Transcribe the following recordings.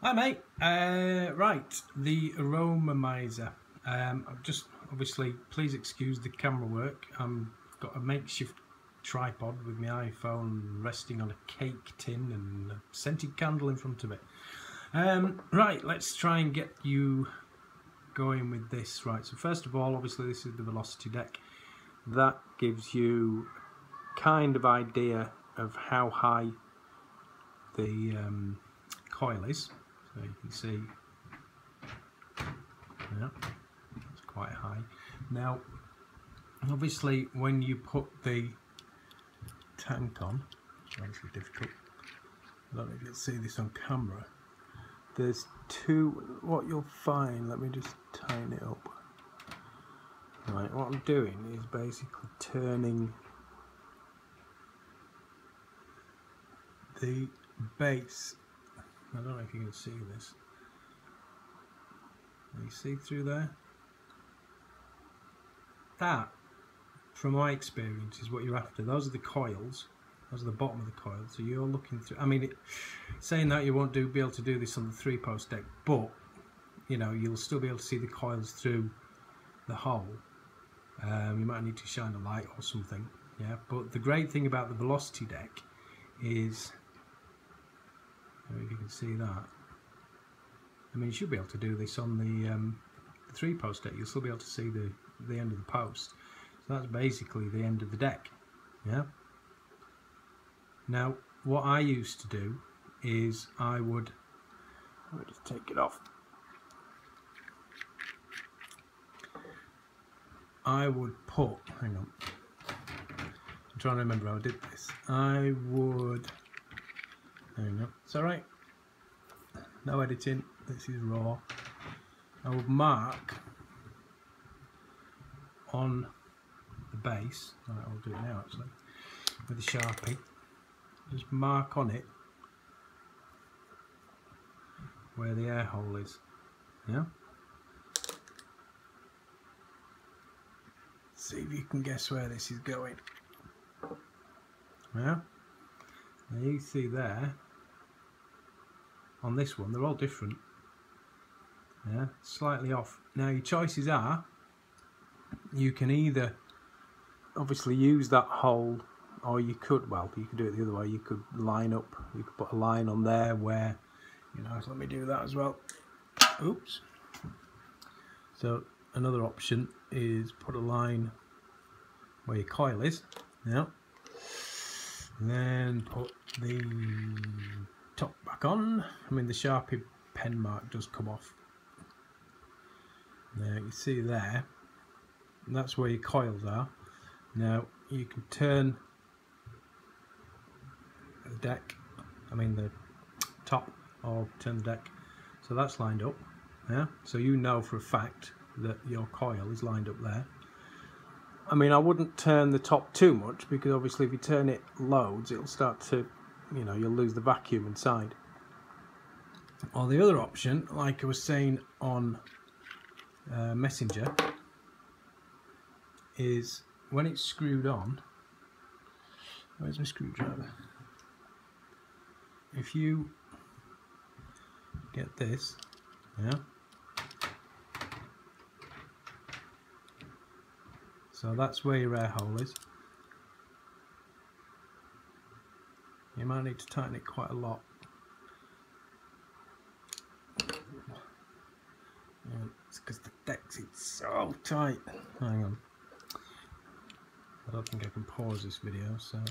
Hi mate, right, the aromizer. I've just, obviously, please excuse the camera work. I've got a makeshift tripod with my iPhone resting on a cake tin and a scented candle in front of it. Right, let's try and get you going with this. Right, so first of all, obviously this is the velocity deck. That gives you kind of idea of how high the coil is. So you can see, yeah, it's quite high. Now, obviously, when you put the tank on, it's obviously difficult. I don't know if you can see this on camera. There's two. What you'll find. Let me just tighten it up. Right, what I'm doing is basically turning the base. I don't know if you can see this. Can you see through there? That, from my experience, is what you're after. Those are the coils. Those are the bottom of the coil. So you're looking through. I mean, saying that, you won't be able to do this on the 3-post deck, but you know, you'll still be able to see the coils through the hole. You might need to shine a light or something. Yeah. But the great thing about the velocity deck is, I don't know if you can see that. I mean, you should be able to do this on the 3-post deck. You'll still be able to see the end of the post. So that's basically the end of the deck. Yeah. Now, what I used to do is let me just take it off. I would put, hang on. I'm trying to remember how I did this. There you go. It's alright. No editing. This is raw. I would mark on the base. Right, I'll do it now actually. With a Sharpie. Just mark on it where the air hole is. Yeah? See if you can guess where this is going. Yeah? Now you see there, on this one, they're all different. Yeah, slightly off. Now your choices are, you can either obviously use that hole, or you could, well, you could do it the other way. You could line up, you could put a line on there where, you know, so let me do that as well. Oops. So another option is put a line where your coil is. Yeah. And then put the top back on. I mean, the Sharpie pen mark does come off. Now you see there, and that's where your coils are. Now you can turn the deck, I mean the top, or turn the deck so that's lined up. Yeah, so you know for a fact that your coil is lined up there. I mean, I wouldn't turn the top too much, because obviously if you turn it loads, it'll start to, you know, you'll lose the vacuum inside. Or the other option, like I was saying on Messenger, is when it's screwed on. Where's my screwdriver? If you get this, yeah. So that's where your air hole is. You might need to tighten it quite a lot. It's because the deck's so tight. Hang on. I don't think I can pause this video, so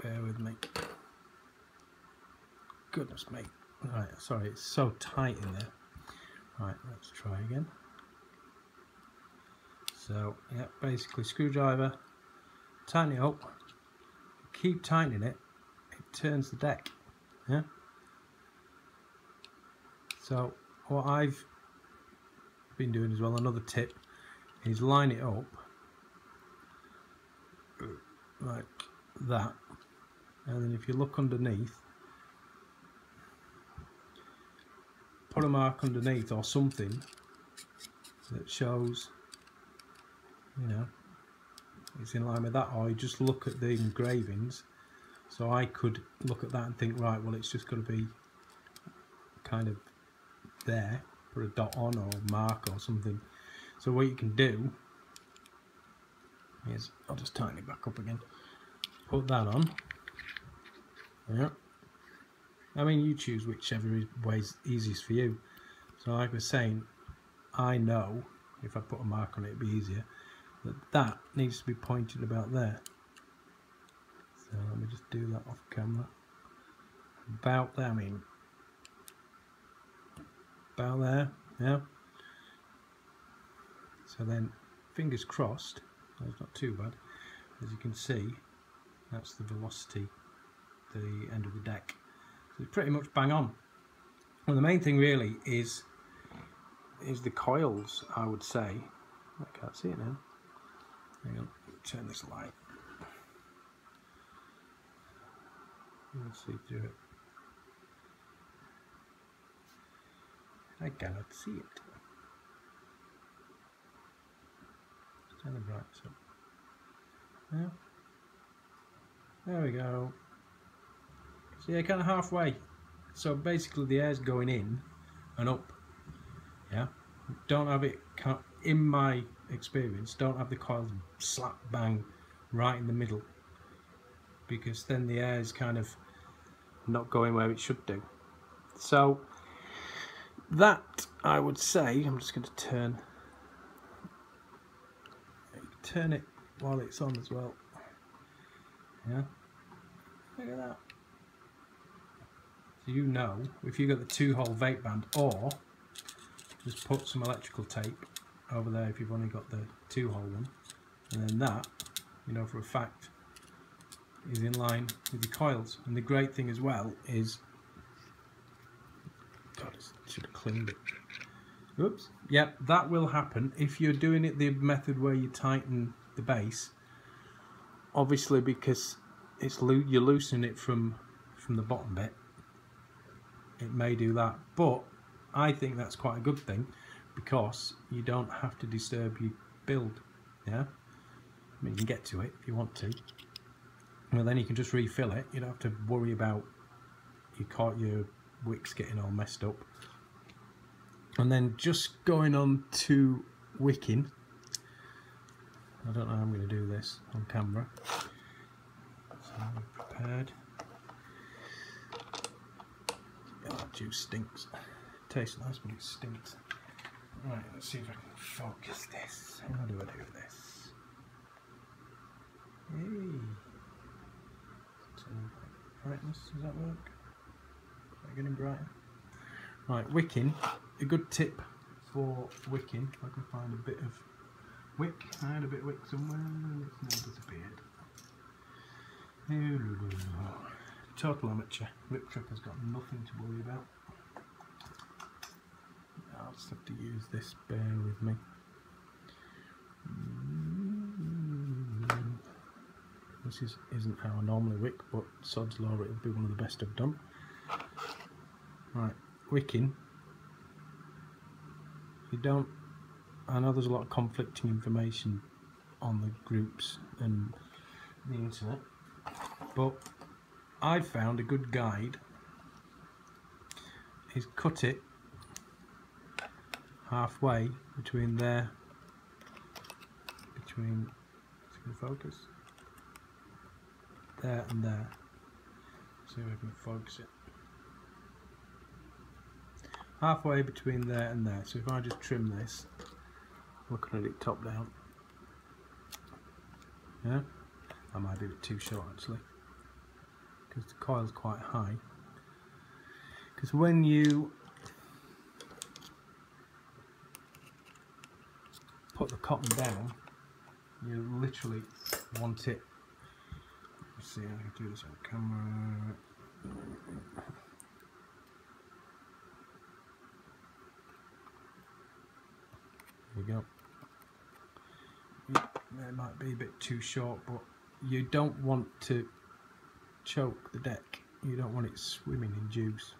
bear with me. Goodness me. Right, sorry, it's so tight in there. Right, let's try again. So, yeah, basically screwdriver, tighten it up, keep tightening it, it turns the deck. Yeah. So what I've been doing as well, another tip, is line it up like that, and then if you look underneath, put a mark underneath or something that shows, you know, it's in line with that, or you just look at the engravings. So I could look at that and think, right, well, it's just going to be kind of there, put a dot on or mark or something. So what you can do is, I'll just tighten it back up again, put that on. Yeah, I mean, you choose whichever way's easiest for you. So like I was saying, I know if I put a mark on it, it'd be easier, that needs to be pointed about there. So let me just do that off camera. About there, I mean, about there, yeah. So then, fingers crossed, that's not too bad. As you can see, that's the velocity, the end of the deck. So it's pretty much bang on. Well, the main thing really is the coils, I would say. I can't see it now. Hang on, turn this light. Let's see through it. I cannot see it. Turn the brightness up. Yeah. There we go. So yeah, kind of halfway. So basically the air's going in and up. Yeah. Don't have it, in my experience, don't have the coils slap bang right in the middle, because then the air is kind of not going where it should do. So that, I would say, I'm just going to turn it while it's on as well. Yeah, look at that. So you know, if you've got the 2-hole vape band, or just put some electrical tape over there if you've only got the 2-hole one, and then that, you know for a fact, is in line with the coils. And the great thing as well is, God, I should have cleaned it. Oops. Yep, that will happen if you're doing it the method where you tighten the base. Obviously, because it's you're loosening it from the bottom bit, it may do that. But I think that's quite a good thing, because you don't have to disturb your build. Yeah, I mean, you can get to it if you want to. Well, then you can just refill it. You don't have to worry about your wicks getting all messed up. And then just going on to wicking. I don't know how I'm going to do this on camera. So I'm prepared. Oh, that juice stinks. It tastes nice, but it stinks. Right, let's see if I can focus this. How do I do this? Hey. Brightness, does that work? Is that getting brighter? Right, wicking. A good tip for wicking, if I can find a bit of wick. I had a bit of wick somewhere, it's now disappeared. Total amateur. Rip Trick has got nothing to worry about. I'll just have to use this, bear with me. This isn't how I normally wick, but sod's law, it'll be one of the best I've done. Right, wicking. You don't, I know there's a lot of conflicting information on the groups and the internet, but I found a good guide is cut it halfway between there, it's going to focus, there and there. See if I can focus it. Halfway between there and there. So if I just trim this, looking at it top down, yeah, that might be a bit too short actually, because the coil's quite high. Because when you put the cotton down, you literally want it. Let's see how I can do this on camera. There we go. It might be a bit too short, but you don't want to choke the deck. You don't want it swimming in juice.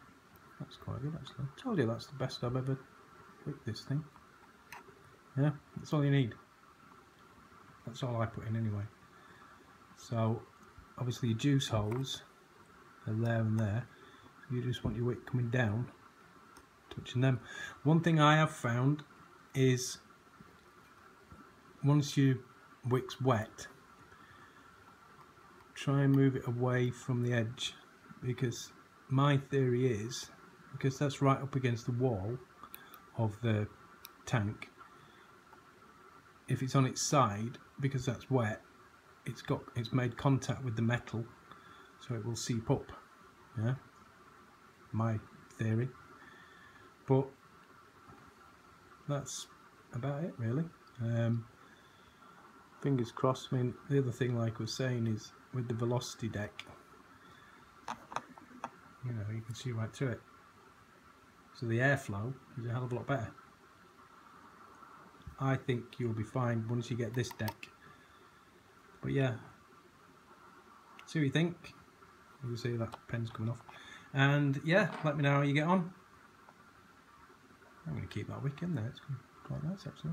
That's quite good actually. I told you that's the best I've ever wicked this thing. Yeah, that's all you need. That's all I put in anyway. So obviously your juice holes are there and there. So you just want your wick coming down touching them. One thing I have found is once your wick's wet, try and move it away from the edge, because my theory is, because that's right up against the wall of the tank, if it's on its side, because that's wet, it's made contact with the metal, so it will seep up. Yeah, my theory. But that's about it really. Fingers crossed. I mean, the other thing, like I was saying, is with the velocity deck, you know, you can see right through it, so the airflow is a hell of a lot better. I think you'll be fine once you get this deck. But yeah, see what you think. You can see that pen's coming off. And yeah, let me know how you get on. I'm going to keep that wick in there, it's quite nice actually.